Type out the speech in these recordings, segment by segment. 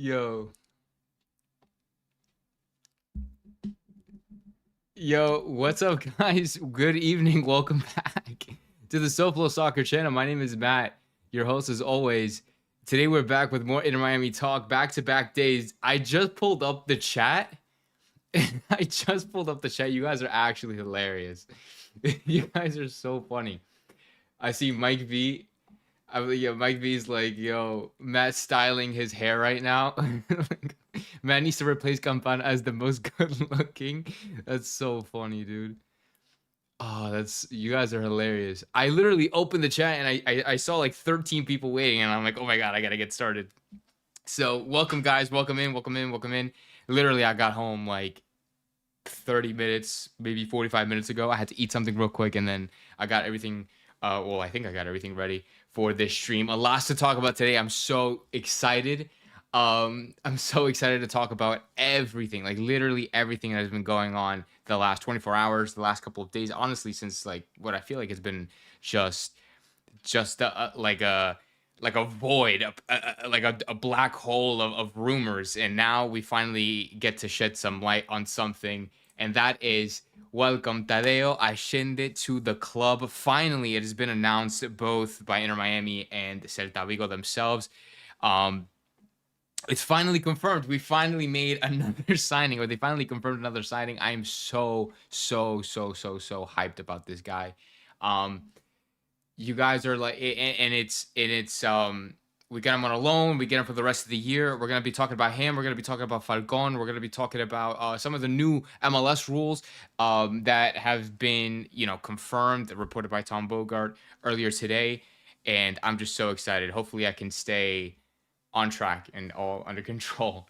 Yo, yo, what's up, guys? Good evening. Welcome back to the SoFlo Soccer channel. My name is Matt, your host as always. Today we're back with more Inter Miami talk, back-to-back days. I just pulled up the chat. I just pulled up the chat. You guys are actually hilarious. You guys are so funny. I see Mike V. Yeah, Mike V's like, yo, Matt styling his hair right now. Like, Matt needs to replace Campana as the most good looking. That's so funny, dude. Oh, that's you guys are hilarious. I literally opened the chat and I saw like 13 people waiting, and I'm like, oh my god, I gotta get started. So welcome, guys. Welcome in. Welcome in. Welcome in. Literally, I got home like 30 minutes, maybe 45 minutes ago. I had to eat something real quick, and then I got everything. Well, I think I got everything ready for this stream. A lot to talk about today. I'm so excited. I'm so excited to talk about everything, like literally everything that has been going on the last 24 hours, the last couple of days. Honestly, since like what I feel like has been just like a void, like a black hole of rumors. And now we finally get to shed some light on something, and that is welcome Tadeo Ascende to the club. Finally, it has been announced both by Inter Miami and Celta Vigo themselves. Um, it's finally confirmed. We finally made another signing, or they finally confirmed another signing. I am so hyped about this guy. Um, you guys are like, and it's we get him on a loan, we get him for the rest of the year. We're gonna be talking about him, we're gonna be talking about Falcon, we're gonna be talking about some of the new MLS rules that have been, confirmed, reported by Tom Bogart earlier today. And I'm just so excited. Hopefully I can stay on track and all under control.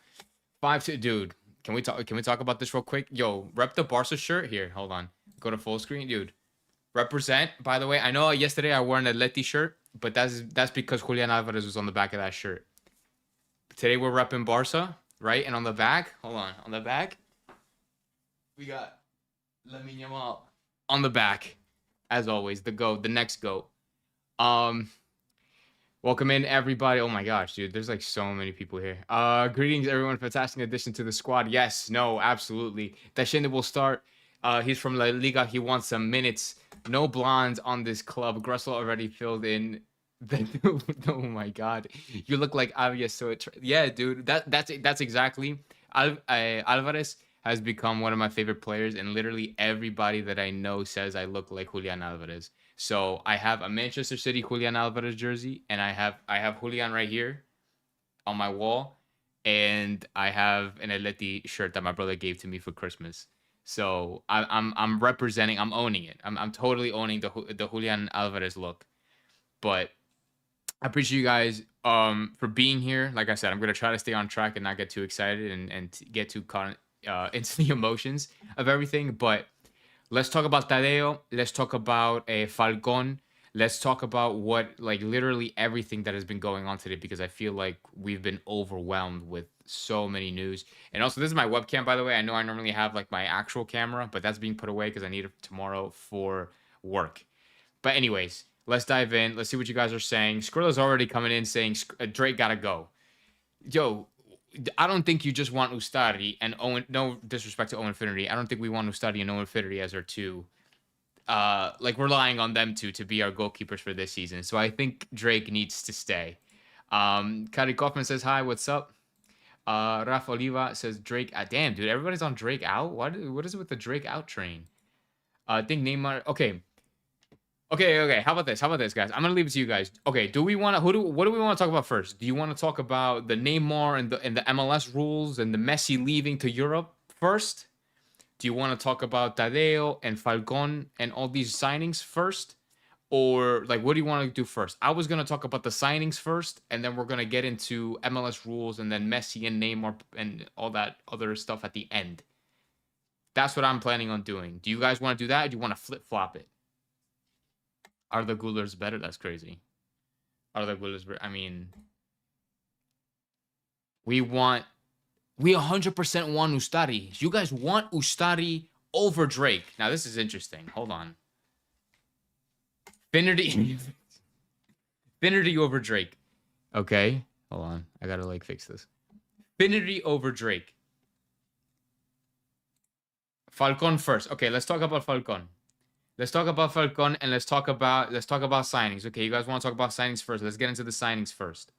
5-2, dude. Can we talk about this real quick? Yo, rep the Barca shirt here. Hold on, go to full screen, dude. Represent, by the way. I know yesterday I wore an Atleti shirt, but that's because Julian Alvarez was on the back of that shirt. Today we're repping Barca, right? And on the back, hold on the back, we got Lamine Yamal on the back, as always, the GOAT, the next GOAT. Um, Welcome in, everybody. Oh my gosh, dude, there's like so many people here. Greetings, everyone. Fantastic addition to the squad. Yes, no, absolutely. Tashende will start. He's from La Liga. He wants some minutes. No blondes on this club. Gressel already filled in. Oh my god, you look like Alvarez. So yeah, dude, that's exactly. Alvarez has become one of my favorite players, and literally everybody that I know says I look like Julian Alvarez. So I have a Manchester City Julian Alvarez jersey, and I have Julian right here on my wall, and I have an Atleti shirt that my brother gave to me for Christmas. So I'm representing. I'm owning it. I'm totally owning the Julian Alvarez look. But I appreciate you guys for being here. Like I said, I'm gonna try to stay on track and not get too excited and get too caught into the emotions of everything. But let's talk about Tadeo. Let's talk about Falcon. Let's talk about what, like, literally everything that has been going on today, because I feel like we've been overwhelmed with so many news. And also, this is my webcam, by the way. I know I normally have like my actual camera, but that's being put away because I need it tomorrow for work. But anyways, let's dive in. Let's see what you guys are saying. Skrilla's already coming in saying Drake gotta go. Yo, I don't think you just want Ustari and Owen. No disrespect to Owen Infinity. I don't think we want Ustari and Owen Infinity as our two. Like, relying on them to be our goalkeepers for this season. So I think Drake needs to stay. Kari Kaufman says hi. What's up? Rafa Oliva says Drake. Damn, dude, everybody's on Drake out. What is it with the Drake out train? I think Neymar. Okay. How about this? Guys? I'm gonna leave it to you guys. Okay, do we want to? What do we want to talk about first? Do you want to talk about the Neymar and the MLS rules and the Messi leaving to Europe first? Do you want to talk about Tadeo and Falcon and all these signings first? Or, like, what do you want to do first? I was gonna talk about the signings first, and then we're gonna get into MLS rules and then Messi and Neymar and all that other stuff at the end. That's what I'm planning on doing. Do you guys want to do that, or do you want to flip flop it? Are the Gulars better? That's crazy. Are the Gulars better? I mean, we 100% want Ustari. You guys want Ustari over Drake. Now, this is interesting. Hold on. Finity. Finity over Drake. Okay. Hold on. I gotta, like, fix this. Finity over Drake. Falcon first. Okay, let's talk about Falcon. Let's talk about Falcon and let's talk about signings. Okay, you guys want to talk about signings first? Let's get into the signings first.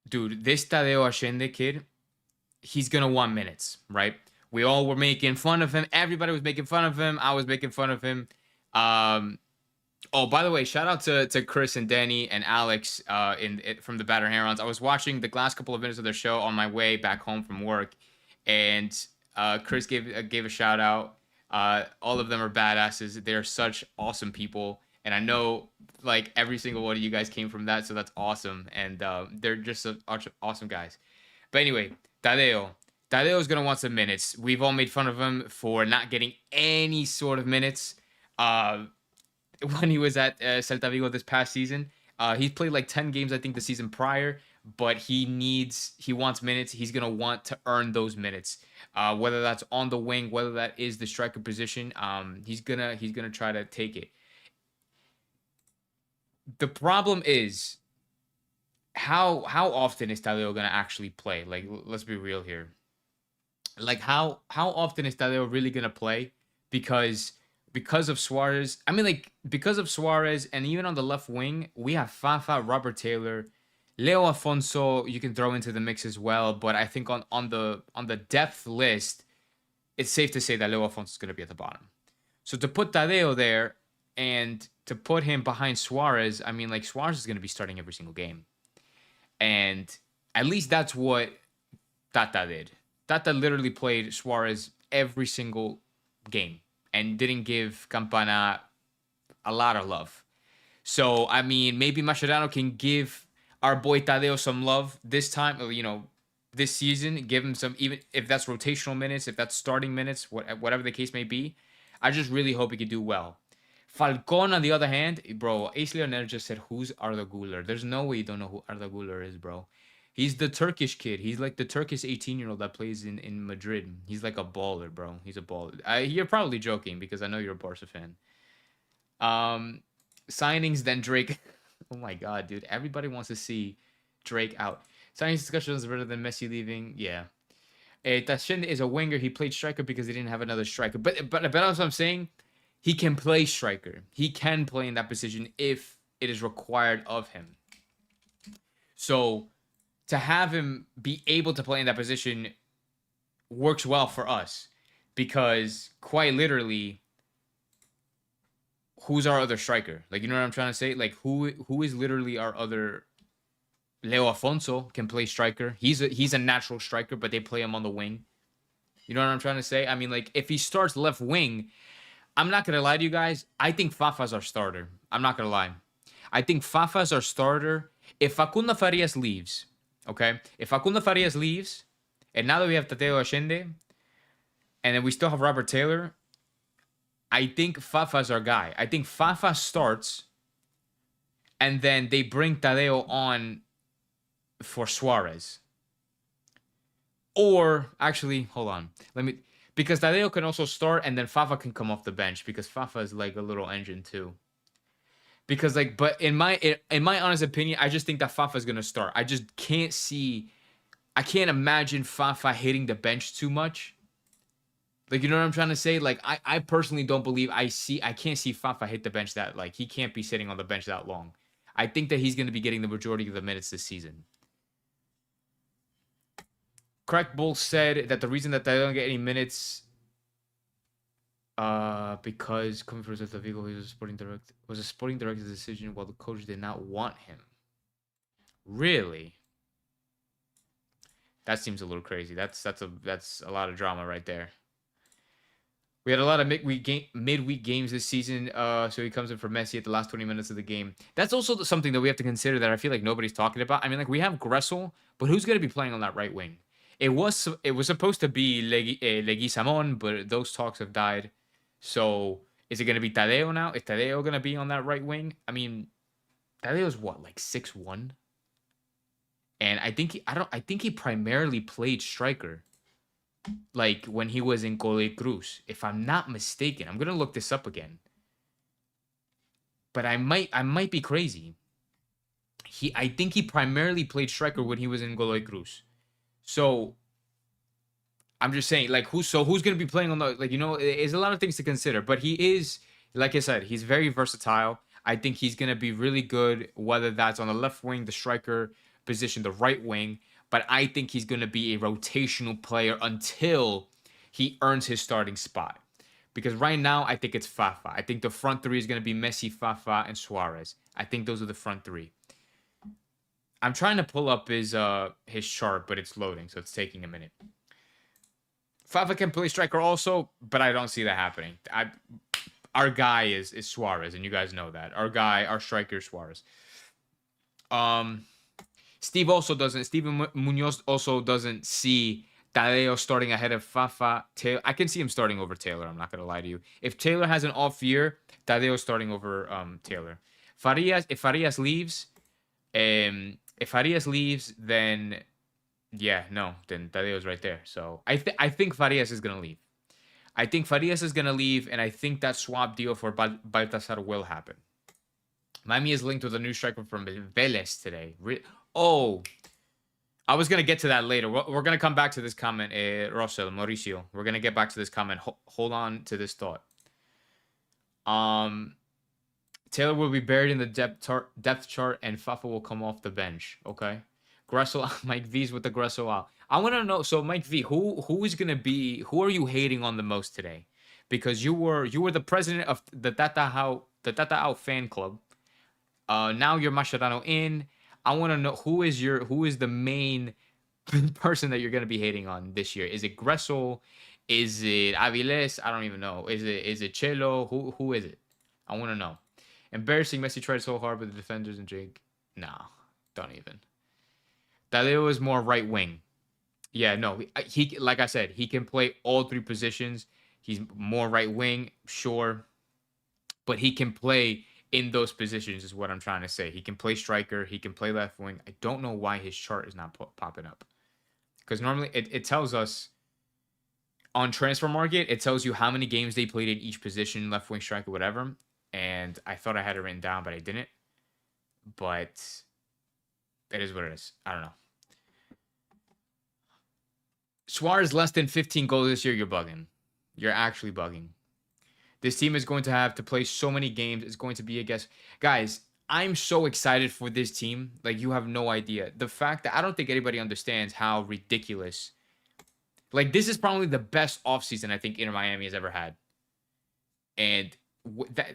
Dude, this Tadeo Allende kid, he's gonna want minutes, right? We all were making fun of him. Everybody was making fun of him. I was making fun of him. Um, Oh, by the way, shout out to Chris and Danny and Alex from the Batter Herons. I was watching the last couple of minutes of their show on my way back home from work, and Chris gave a shout out. All of them are badasses. They're such awesome people, and I know like every single one of you guys came from that, so that's awesome. And they're just awesome guys. But anyway, Tadeo. Tadeo's gonna want some minutes. We've all made fun of him for not getting any sort of minutes. When he was at Celta Vigo this past season. He's played like 10 games, I think, the season prior, but he wants minutes. He's going to want to earn those minutes, whether that's on the wing, whether that is the striker position. He's gonna try to take it. The problem is how often is Tadeo going to actually play? Like, let's be real here. Like, how often is Tadeo really going to play? Because of Suarez. I mean, like, because of Suarez, and even on the left wing, we have Fafa, Robert Taylor, Leo Afonso. You can throw into the mix as well, but I think on the depth list, it's safe to say that Leo Afonso is going to be at the bottom. So to put Tadeo there and to put him behind Suarez, I mean, like, Suarez is going to be starting every single game, and at least that's what Tata did. Tata literally played Suarez every single game and didn't give Campana a lot of love. So, I mean, maybe Mascherano can give our boy Tadeo some love this time, this season. Give him some, even if that's rotational minutes, if that's starting minutes, whatever the case may be. I just really hope he can do well. Falcon, on the other hand, bro, Ace Leonel just said, who's Arda Güler? There's no way you don't know who Arda Güler is, bro. He's the Turkish kid. He's like the Turkish 18-year-old that plays in Madrid. He's like a baller, bro. He's a baller. You're probably joking because I know you're a Barca fan. Signings, then Drake. Oh my god, dude. Everybody wants to see Drake out. Signings discussions better than Messi leaving. Yeah. Tashende is a winger. He played striker because he didn't have another striker. But that's what I'm saying. He can play striker. He can play in that position if it is required of him. So to have him be able to play in that position works well for us because quite literally, who's our other striker? Like, you know what I'm trying to say? Like, who is literally our other? Leo Afonso can play striker. He's a natural striker, but they play him on the wing. You know what I'm trying to say? I mean, like, if he starts left wing, I'm not going to lie to you guys. I think Fafa's our starter. I'm not going to lie. I think Fafa's our starter. If Facundo Farias leaves, okay? If Facundo Farias leaves, and now that we have Tadeo Allende, and then we still have Robert Taylor, I think Fafa's our guy. I think Fafa starts, and then they bring Tadeo on for Suarez. Or, actually, hold on. Because Tadeo can also start, and then Fafa can come off the bench, because Fafa is like a little engine too. Because, like, but in my honest opinion, I just think that Fafa is gonna start. I just can't see. I can't imagine Fafa hitting the bench too much. Like, you know what I'm trying to say? Like, I personally don't believe I can't see Fafa hit the bench that, like, he can't be sitting on the bench that long. I think that he's gonna be getting the majority of the minutes this season. Crack Bull said that the reason that they don't get any minutes because coming from Celta Vigo, he was a sporting director's decision while the coach did not want him. Really? That seems a little crazy. That's a lot of drama right there. We had a lot of midweek games this season, so he comes in for Messi at the last 20 minutes of the game. That's also something that we have to consider that I feel like nobody's talking about. I mean, like, we have Gressel, but who's going to be playing on that right wing? It was supposed to be Leguizamon, but those talks have died. So is it going to be Tadeo now? Is Tadeo going to be on that right wing? I mean, Tadeo's what, like 6'1"? And I think he primarily played striker, like when he was in Goalkeeper Cruz, if I'm not mistaken. I'm gonna look this up again, but I might be crazy. I think he primarily played striker when he was in Godoy Cruz. So I'm just saying, like, who's gonna be playing on the, like, there's a lot of things to consider, but he is, like I said, he's very versatile. I think he's gonna be really good, whether that's on the left wing, the striker position, the right wing. But I think he's gonna be a rotational player until he earns his starting spot. Because right now, I think it's Fafa. I think the front three is gonna be Messi, Fafa, and Suarez. I think those are the front three. I'm trying to pull up his chart, but it's loading, so it's taking a minute. Fafa can play striker also, but I don't see that happening. Our guy is Suarez, and you guys know that. Our striker is Suarez. Steven Munoz also doesn't see Tadeo starting ahead of Fafa. I can see him starting over Taylor. I'm not gonna lie to you. If Taylor has an off year, Tadeo starting over Taylor. If Farias leaves, then yeah, no, then Tadeo's right there. So I think Farias is gonna leave. I think Farias is gonna leave, and I think that swap deal for Baltasar will happen. Miami is linked with a new striker from Vélez today. Oh, I was gonna get to that later. We're gonna come back to this comment, Rosel Mauricio. We're gonna get back to this comment. Hold on to this thought. Taylor will be buried in the depth chart, and Fafa will come off the bench. Okay. Gressel, Mike V's with the Gressel out. I want to know. So Mike V, who is gonna be? Who are you hating on the most today? Because you were the president of the Tata Out fan club. Now you're Mascherano in. I want to know who is the main person that you're gonna be hating on this year? Is it Gressel? Is it Aviles? I don't even know. Is it Chelo? Who is it? I want to know. Embarrassing. Messi tried so hard with the defenders and Jake. Nah, don't even. Tadeo is more right wing. Yeah, no, he like I said, he can play all three positions. He's more right wing, sure, but he can play in those positions. Is what I'm trying to say. He can play striker. He can play left wing. I don't know why his chart is not popping up, because normally it tells us on transfer market. It tells you how many games they played in each position, left wing, striker, whatever. And I thought I had it written down, but I didn't. But it is what it is. I don't know. Suarez less than 15 goals this year, you're bugging. You're actually bugging. This team is going to have to play so many games. It's going to be a guess. Guys, I'm so excited for this team. Like, you have no idea. The fact that I don't think anybody understands how ridiculous. Like, this is probably the best offseason I think Inter Miami has ever had. And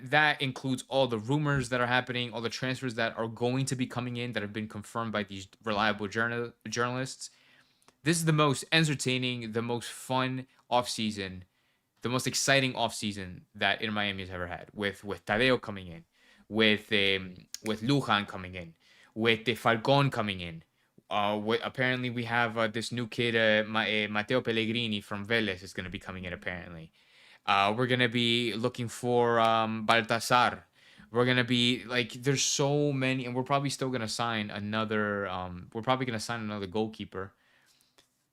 that includes all the rumors that are happening, all the transfers that are going to be coming in that have been confirmed by these reliable journalists. This is the most entertaining, the most fun offseason, the most exciting offseason that Inter Miami has ever had. With Tadeo coming in, with Lujan coming in, with the Falcon coming in. Apparently we have this new kid, Matteo Pellegrini from Vélez is going to be coming in apparently. We're going to be looking for Baltasar. We're going to be like, there's so many, and we're probably still going to sign another, goalkeeper.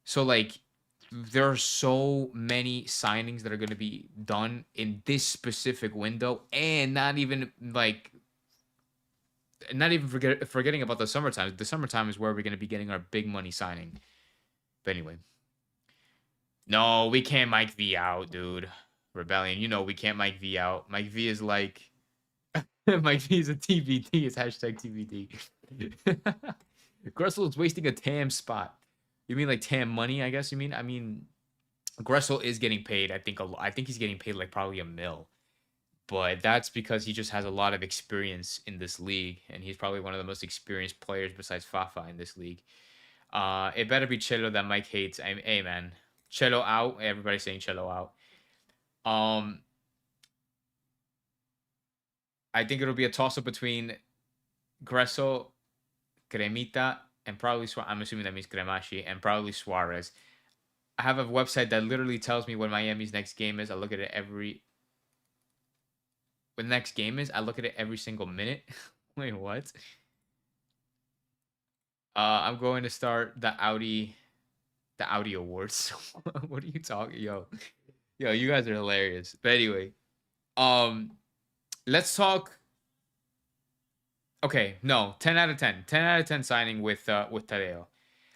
So, like, there are so many signings that are going to be done in this specific window, and not even forgetting about the summertime. The summertime is where we're going to be getting our big money signing. But anyway. No, we can't Mike V out, dude. Rebellion, we can't Mike V out. Mike V is like... Mike V is a TBD. It's hashtag TBD. Gressel is wasting a TAM spot. You mean like TAM money, I guess you mean? I mean, Gressel is getting paid. I think he's getting paid like probably $1 million. But that's because he just has a lot of experience in this league. And he's probably one of the most experienced players besides Fafa in this league. It better be Chelo that Mike hates. Hey, man. Chelo out. Everybody's saying Chelo out. I think it'll be a toss-up between Gressel, Cremita, and probably I'm assuming that means Cremashi, and probably Suarez. I have a website that literally tells me when Miami's next game is. I look at it when the next game is. I look at it every single minute. Wait, what? I'm going to start the Audi Awards. What are you talking? Yo, you guys are hilarious. But anyway, let's talk. Okay, no, 10 out of 10. 10 out of 10 signing with Tadeo.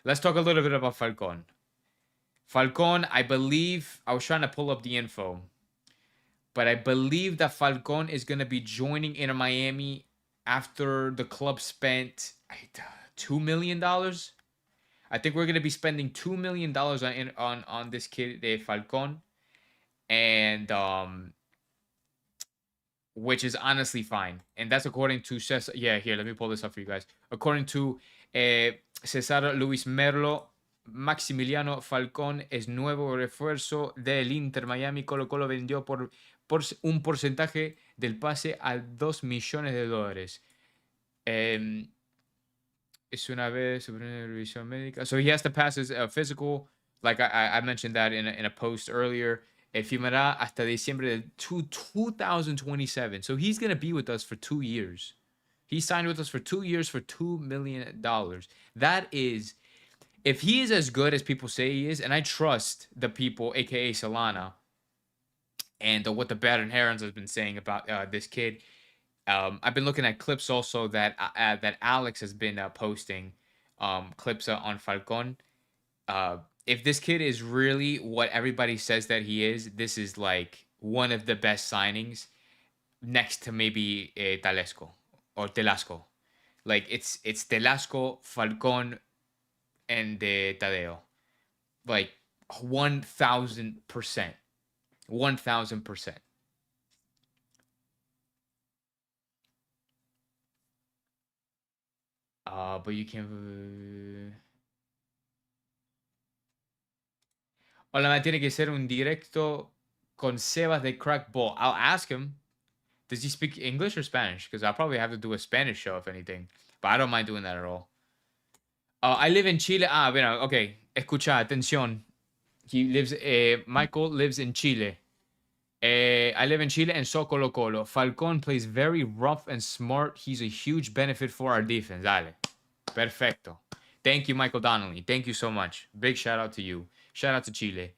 Let's talk a little bit about Falcon. Falcon, I believe I was trying to pull up the info, but I believe that Falcon is going to be joining Inter Miami after the club spent $2 million. I think we're going to be spending $2 million on this kid, Falcon, and which is honestly fine. And that's according to Cesar. Yeah, here, let me pull this up for you guys. According to Cesar Luis Merlo, Maximiliano Falcón es nuevo refuerzo del Inter Miami. Colo Colo vendió por un porcentaje del pase a $2 millones. Es una vez revisión médica. So he has to pass his physical. Like I mentioned that in a post earlier. Firmará hasta diciembre del 2027. So he's going to be with us for 2 years. He signed with us for 2 years for $2 million. That is, if he is as good as people say he is, and I trust the people, aka Solana, and what the Baron Herons has been saying about this kid. I've been looking at clips also that Alex has been posting clips on Falcon. If this kid is really what everybody says that he is, this is like one of the best signings next to maybe Talesco or Telasco. Like it's Telasco, Falcon, and Tadeo. Like 1,000%. 1,000%. But you can't. Hola, me tiene que ser un directo con Sebas de Crackball. I'll ask him. Does he speak English or Spanish? Because I'll probably have to do a Spanish show, if anything. But I don't mind doing that at all. I live in Chile. Bueno, okay. Escucha, atención. Michael lives in Chile. I live in Chile and so Colo Colo. Falcon plays very rough and smart. He's a huge benefit for our defense. Dale. Perfecto. Thank you, Michael Donnelly. Thank you so much. Big shout out to you. Shout out to Chile.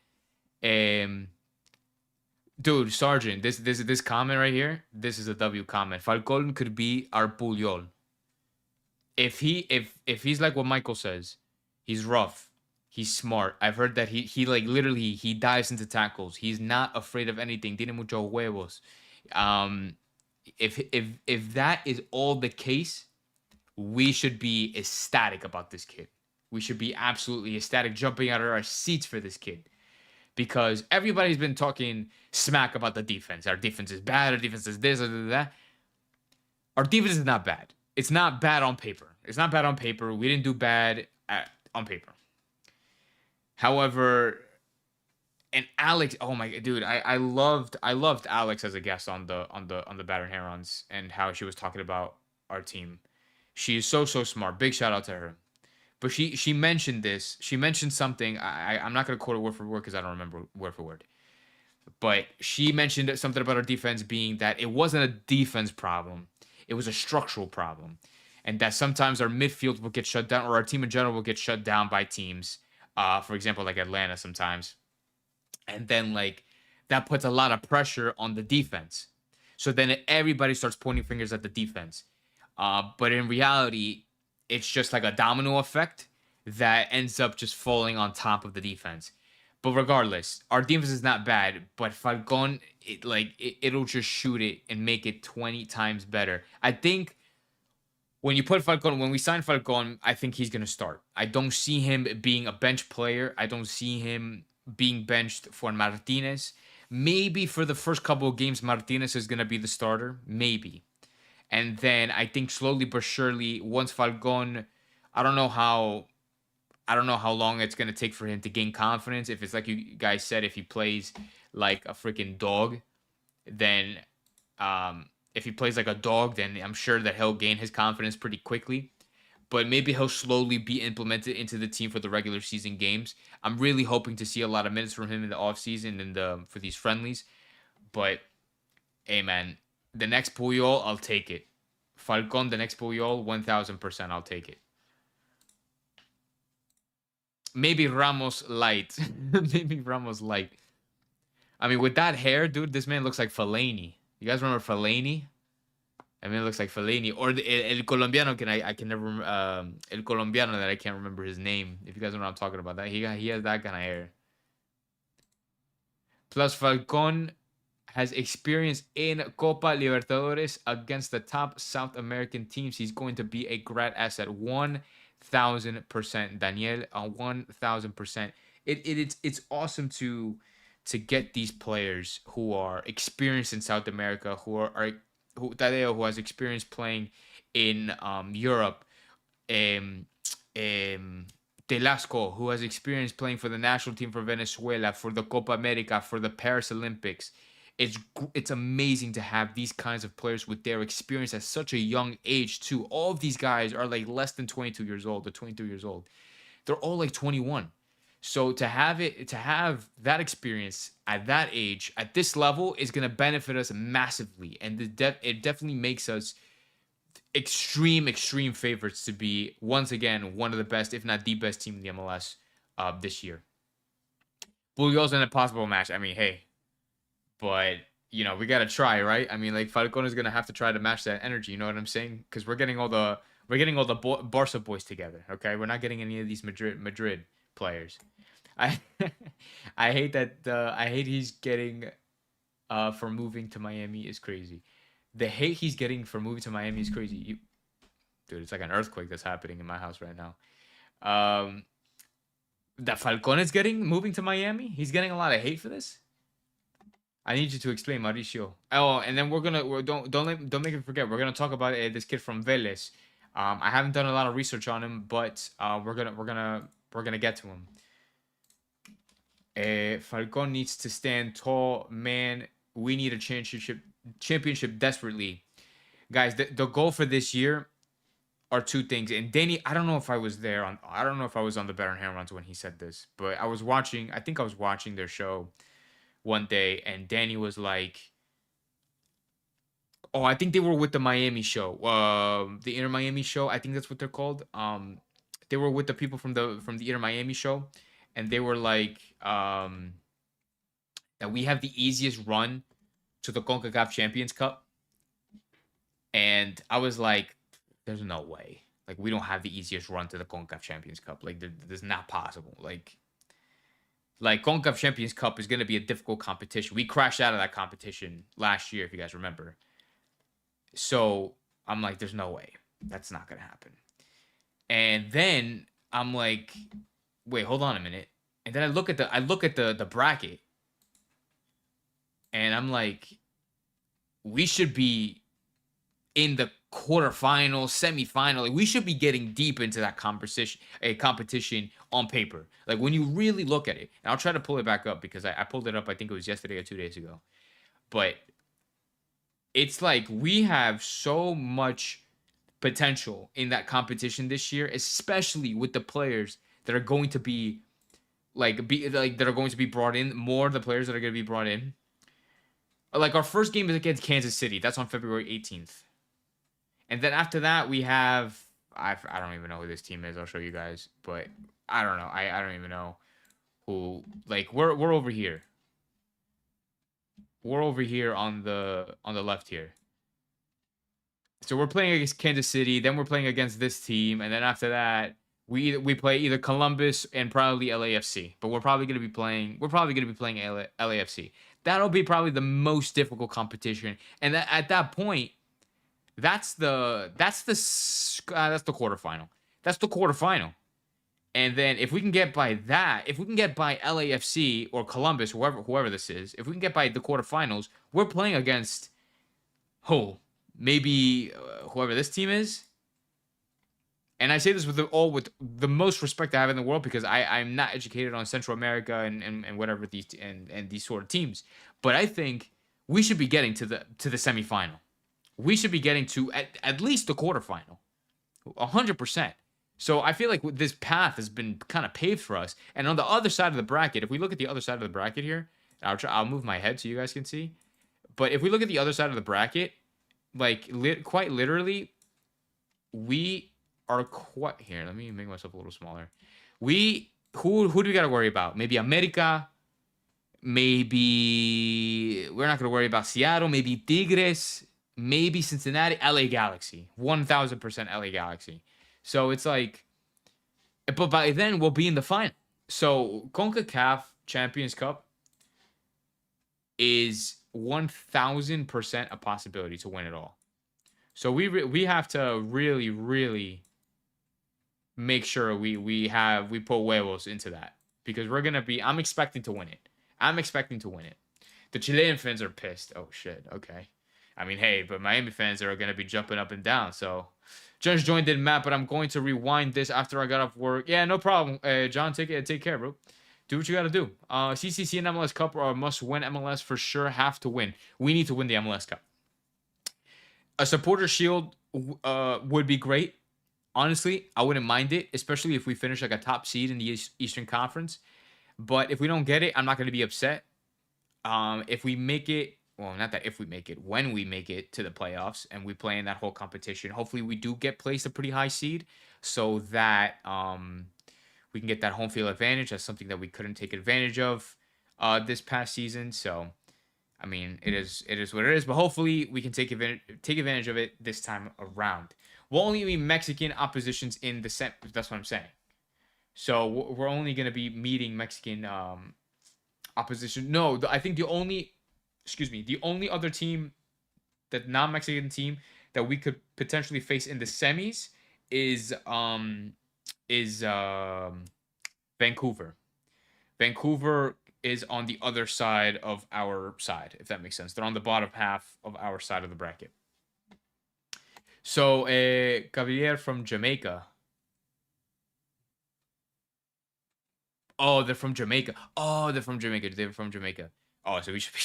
Dude, Sergeant, this comment right here, this is a W comment. Falcon could be our Puyol. If he's like what Michael says, he's rough, he's smart. I've heard that he like literally he dives into tackles. He's not afraid of anything. Tiene muchos huevos. If that is all the case, we should be ecstatic about this kid. We should be absolutely ecstatic, jumping out of our seats for this kid. Because everybody's been talking smack about the defense. Our defense is bad. Our defense is this or that. Our defense is not bad. It's not bad on paper. It's not bad on paper. We didn't do bad on paper. However, and Alex, oh my dude, I loved Alex as a guest on the Battering Herons and how she was talking about our team. She is so smart. Big shout out to her. But she mentioned this. She mentioned something. I'm not gonna quote it word for word because I don't remember word for word. But she mentioned something about our defense being that it wasn't a defense problem. It was a structural problem. And that sometimes our midfield will get shut down, or our team in general will get shut down by teams. For example, like Atlanta sometimes. And then like that puts a lot of pressure on the defense. So then everybody starts pointing fingers at the defense. But in reality, it's just like a domino effect that ends up just falling on top of the defense. But regardless, our defense is not bad. But Falcon, it'll just shoot it and make it 20 times better. I think when we sign Falcon, I think he's gonna start. I don't see him being a bench player. I don't see him being benched for Martinez. Maybe for the first couple of games, Martinez is gonna be the starter. Maybe. And then I think slowly but surely, once Falcon, I don't know how long it's gonna take for him to gain confidence. If it's like you guys said, if he plays like a freaking dog, then if he plays like a dog, then I'm sure that he'll gain his confidence pretty quickly. But maybe he'll slowly be implemented into the team for the regular season games. I'm really hoping to see a lot of minutes from him in the offseason and for these friendlies. But hey man, the next Puyol, I'll take it. Falcon, the next Puyol, 1,000%, I'll take it. Maybe Ramos light. Maybe Ramos light. I mean, with that hair, dude, this man looks like Fellaini. You guys remember Fellaini? I mean, it looks like Fellini or el colombiano. I can never el colombiano that I can't remember his name. If you guys know what I'm talking about, that he has that kind of hair. Plus, Falcon has experience in Copa Libertadores against the top South American teams. He's going to be a great asset. 1,000%, Daniel. 1,000%. It's awesome to get these players who are experienced in South America, who Tadeo, who has experience playing in Europe, um, um, Telasco, who has experience playing for the national team for Venezuela, for the Copa America, for the Paris Olympics. It's amazing to have these kinds of players with their experience at such a young age too. All of these guys are like less than 22 years old or 23 years old. They're all like 21. So to have that experience at that age, at this level, is going to benefit us massively, and it definitely makes us extreme favorites to be once again one of the best, if not the best team in the MLS this year. Bulio's in a possible match. I mean, hey, but we gotta try, right? I mean, like Falcon is gonna have to try to match that energy. You know what I'm saying? Because we're getting all the Barca boys together. Okay, we're not getting any of these Madrid players. I I hate that. I hate he's getting for moving to Miami is crazy. The hate he's getting for moving to Miami is crazy. Dude, it's like an earthquake that's happening in my house right now. Um, that Falcon is getting moving to Miami. He's getting a lot of hate for this. I need you to explain, Mauricio. Oh, and then don't make me forget. We're gonna talk about this kid from Vélez. I haven't done a lot of research on him, but we're gonna get to him. Falcon needs to stand tall, man. We need a championship desperately, guys. The goal for this year are two things. And Danny, I don't know if I was there on. I don't know if I was on the Better and Hand Runs when he said this, but I was watching. I think I was watching their show one day, and Danny was like, "Oh, I think they were with the Miami show, the Inter Miami show. I think that's what they're called. They were with the people from the Inter Miami show, and they were like, that we have the easiest run to the CONCACAF Champions Cup." And I was like, "There's no way. Like, we don't have the easiest run to the CONCACAF Champions Cup. Like, there's not possible. Like CONCACAF Champions Cup is going to be a difficult competition. We crashed out of that competition last year, if you guys remember. So I'm like, there's no way. That's not going to happen." And then I'm like, wait, hold on a minute. And then I look at the bracket, and I'm like, we should be in the quarterfinal, semifinal. Like, we should be getting deep into that competition on paper. Like, when you really look at it, and I'll try to pull it back up because I pulled it up, I think it was yesterday or 2 days ago. But it's like we have so much potential in that competition this year, especially with the players that are going to be that are going to be brought in, more the players that are going to be brought in. Like, our first game is against Kansas City. That's on February 18th. And then after that, we have I don't even know who this team is. I'll show you guys, but I don't know. I don't even know who. Like, we're over here. We're over here on the left here. So we're playing against Kansas City, then we're playing against this team, and then after that, we play either Columbus and probably LAFC. But we're probably going to be playing LAFC. That'll be probably the most difficult competition. And at that point, that's the quarterfinal. That's the quarterfinal. And then if we can get by that, if we can get by LAFC or Columbus, whoever this is, if we can get by the quarterfinals, we're playing against maybe whoever this team is. And I say this with the most respect I have in the world, because I'm not educated on Central America and whatever these sort of teams. But I think we should be getting to the semifinal. We should be getting to at least the quarterfinal, 100%. So I feel like this path has been kind of paved for us. And on the other side of the bracket, if we look at the other side of the bracket here, I'll move my head so you guys can see. But if we look at the other side of the bracket, like quite literally, we are quite here. Let me make myself a little smaller. Who do we got to worry about? Maybe America. Maybe we're not going to worry about Seattle. Maybe Tigres. maybe Cincinnati, LA Galaxy, 1000% LA Galaxy. So it's like, but by then we'll be in the final. So CONCACAF Champions Cup is 1000% a possibility to win it all. So we have to really really make sure we put huevos into that, because we're gonna be. I'm expecting to win it. I'm expecting to win it. The Chilean fans are pissed. Oh shit. Okay. I mean, hey, but Miami fans are gonna be jumping up and down. So, just joined in, Matt. But I'm going to rewind this after I got off work. Yeah, no problem. John, take care, bro. Do what you gotta do. CCC and MLS Cup are a must-win. MLS for sure have to win. We need to win the MLS Cup. A supporter shield would be great. Honestly, I wouldn't mind it, especially if we finish like a top seed in the Eastern Conference. But if we don't get it, I'm not going to be upset. If we make it, well, not that if we make it, when we make it to the playoffs and we play in that whole competition, hopefully we do get placed a pretty high seed so that we can get that home field advantage. That's something that we couldn't take advantage of this past season. So, I mean, it is what it is. But hopefully we can take advantage of it this time around. We'll only be Mexican oppositions in the set. That's what I'm saying. So we're only going to be meeting Mexican opposition. No, I think the only other team, that non-Mexican team that we could potentially face in the semis is Vancouver. Vancouver is on the other side of our side, if that makes sense. They're on the bottom half of our side of the bracket. So, Cavalier from Jamaica. Oh, they're from Jamaica. Oh, they're from Jamaica. They're from Jamaica. Oh, so we should be.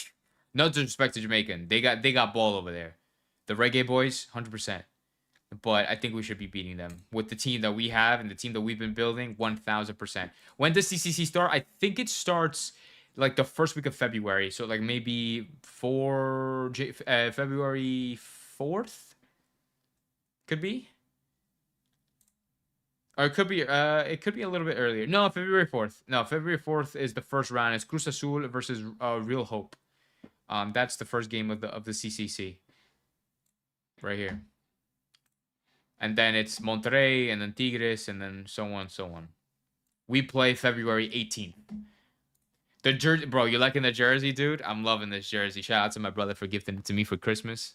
No disrespect to Jamaican. They got ball over there. The Reggae Boys, 100%. But I think we should be beating them with the team that we have and the team that we've been building, 1000%. When does CCC start? I think it starts like the first week of February. So like maybe February 4th. Could be. Or it could be a little bit earlier. No, February 4th. No, February 4th is the first round. It's Cruz Azul versus Real Hope. That's the first game of the CCC. Right here. And then it's Monterrey and then Tigres and then so on so on. We play February 18th. The jersey, bro, you liking the jersey, dude? I'm loving this jersey. Shout out to my brother for gifting it to me for Christmas.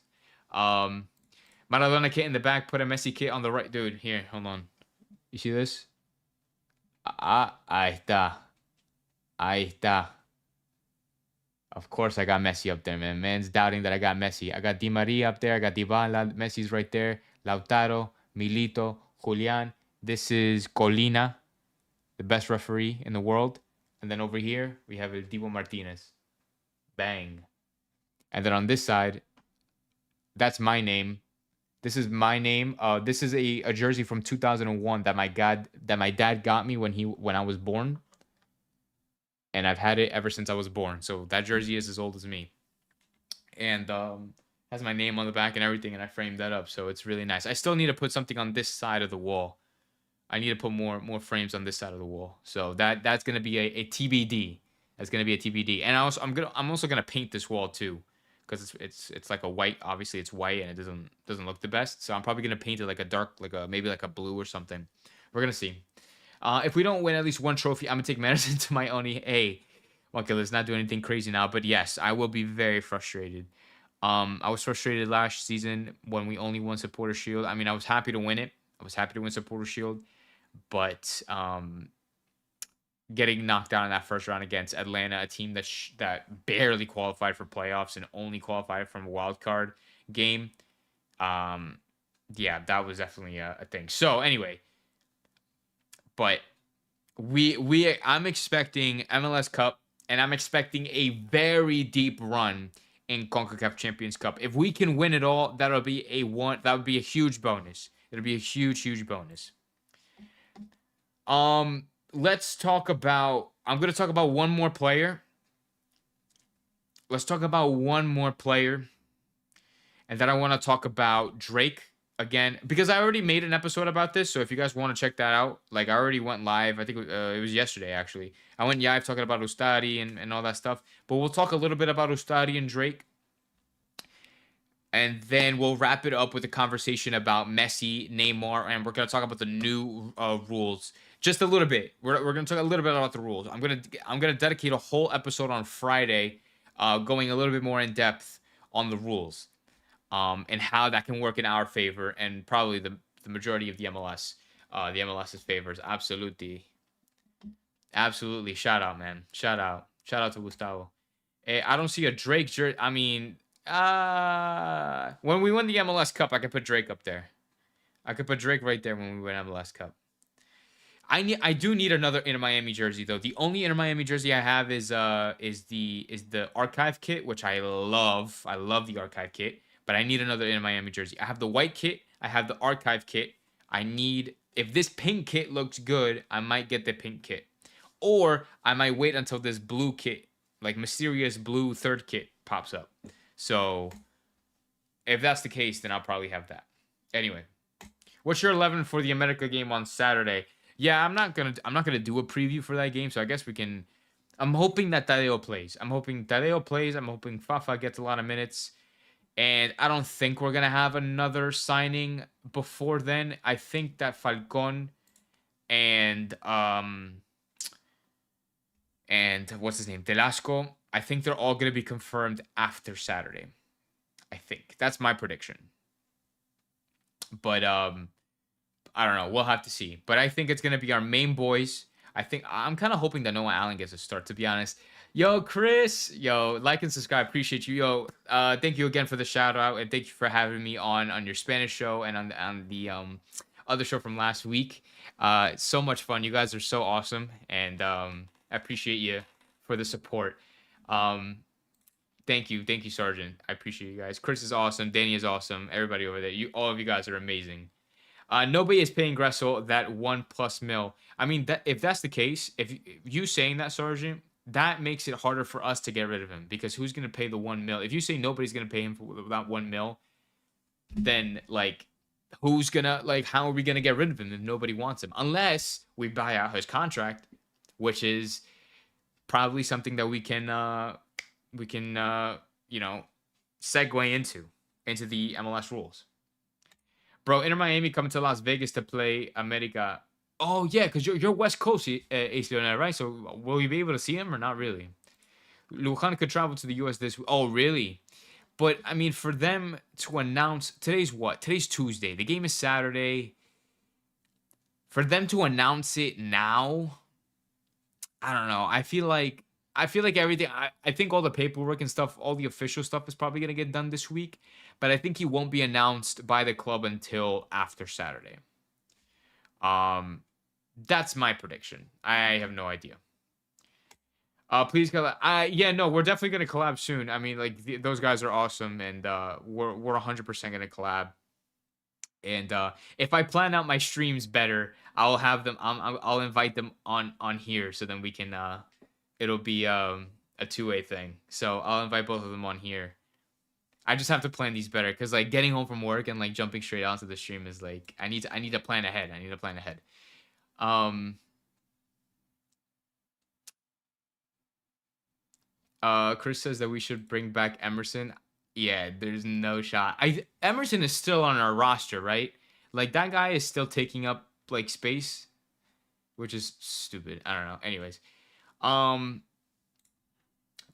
Maradona kit in the back, put a Messi kit on the right. Dude, here, hold on. You see this? Ahí está. Ahí está. Of course I got Messi up there, man. Man's doubting that I got Messi. I got Di Maria up there. I got Dybala. Messi's right there. Lautaro, Milito, Julian. This is Colina, the best referee in the world. And then over here, we have El Divo Martinez. Bang. And then on this side, that's my name. This is my name. This is a jersey from 2001 that my dad got me when I was born. And I've had it ever since I was born. So that jersey is as old as me. And has my name on the back and everything, and I framed that up. So it's really nice. I still need to put something on this side of the wall. I need to put more frames on this side of the wall. So that's gonna be a TBD. That's gonna be a TBD. And I'm also gonna paint this wall too, because it's like a white. Obviously it's white and it doesn't look the best. So I'm probably gonna paint it like a dark, maybe like a blue or something. We're gonna see. If we don't win at least one trophy, I'm gonna take medicine to my own. Hey, okay, let's not do anything crazy now. But yes, I will be very frustrated. I was frustrated last season when we only won Supporter Shield. I mean, I was happy to win it. I was happy to win Supporter Shield, but getting knocked out in that first round against Atlanta, a team that barely qualified for playoffs and only qualified from a wild card game. Yeah, that was definitely a thing. So anyway, but I'm expecting MLS Cup, and I'm expecting a very deep run in CONCACAF Champions Cup. If we can win it all, that would be a huge bonus. It'll be a huge bonus. Let's talk about. I'm gonna talk about one more player. Let's talk about one more player, and then I want to talk about Drake again, because I already made an episode about this. So if you guys want to check that out, like I already went live. I think it was yesterday actually. I went live talking about Ustari and all that stuff. But we'll talk a little bit about Ustari and Drake. And then we'll wrap it up with a conversation about Messi, Neymar, and we're gonna talk about the new rules just a little bit. We're gonna talk a little bit about the rules. I'm gonna dedicate a whole episode on Friday, going a little bit more in depth on the rules, and how that can work in our favor, and probably the majority of the MLS, the MLS's favors. Absolutely, absolutely. Shout out, man. Shout out to Gustavo. I don't see a Drake jersey. I mean, when we win the MLS Cup, I could put Drake up there. I could put Drake right there when we win MLS Cup. I do need another Inter Miami jersey though. The only Inter Miami jersey I have is the archive kit, which I love. I love the archive kit, but I need another Inter Miami jersey. I have the white kit. I have the archive kit. I need if this pink kit looks good, I might get the pink kit, or I might wait until this blue kit, like mysterious blue third kit, pops up. So if that's the case, then I'll probably have that. Anyway, what's your 11 for the America game on Saturday? Yeah, I'm not gonna do a preview for that game, so I guess we can. I'm hoping that Tadeo plays. I'm hoping Tadeo plays. I'm hoping Fafa gets a lot of minutes, and I don't think we're gonna have another signing before then. I think that Falcon and what's his name, Velasco. I think they're all gonna be confirmed after Saturday. I think that's my prediction. But I don't know. We'll have to see. But I think it's gonna be our main boys. I think I'm kind of hoping that Noah Allen gets a start. To be honest, yo Chris, yo like and subscribe. Appreciate you, yo. Thank you again for the shout out, and thank you for having me on your Spanish show and on the other show from last week. It's so much fun. You guys are so awesome, and I appreciate you for the support. Um, thank you, Sergeant. I appreciate you guys. Chris is awesome. Danny is awesome. Everybody over there, all of you guys are amazing. Nobody is paying Gressel that 1+ mil. I mean, that if that's the case, if you saying that, Sergeant, that makes it harder for us to get rid of him because who's going to pay the 1 mil? If you say nobody's going to pay him for that 1 mil, then like who's gonna like how are we gonna get rid of him if nobody wants him? Unless we buy out his contract, which is probably something that we can segue into the MLS rules. Bro, Inter Miami coming to Las Vegas to play America. Oh yeah, because you're West Coast, AC Leonel, right? So will you be able to see him or not really? Lujan could travel to the US this week. Oh really? But I mean, for them to announce today's what? Today's Tuesday. The game is Saturday. For them to announce it now, I don't know. I feel like everything. I think all the paperwork and stuff, all the official stuff is probably gonna get done this week. But I think he won't be announced by the club until after Saturday. Um, that's my prediction. I have no idea. Please collab. Yeah, no, we're definitely gonna collab soon. I mean, like those guys are awesome, and we're 100% gonna collab. And if I plan out my streams better, I'll have them. I'll invite them on here, so then we can. It'll be a two-way thing. So I'll invite both of them on here. I just have to plan these better because like getting home from work and like jumping straight onto the stream is like I need to plan ahead. I need to plan ahead. Um. Chris says that we should bring back Emerson. Yeah, there's no shot. Emerson is still on our roster, right? Like that guy is still taking up like space, which is stupid. I don't know. Anyways, um,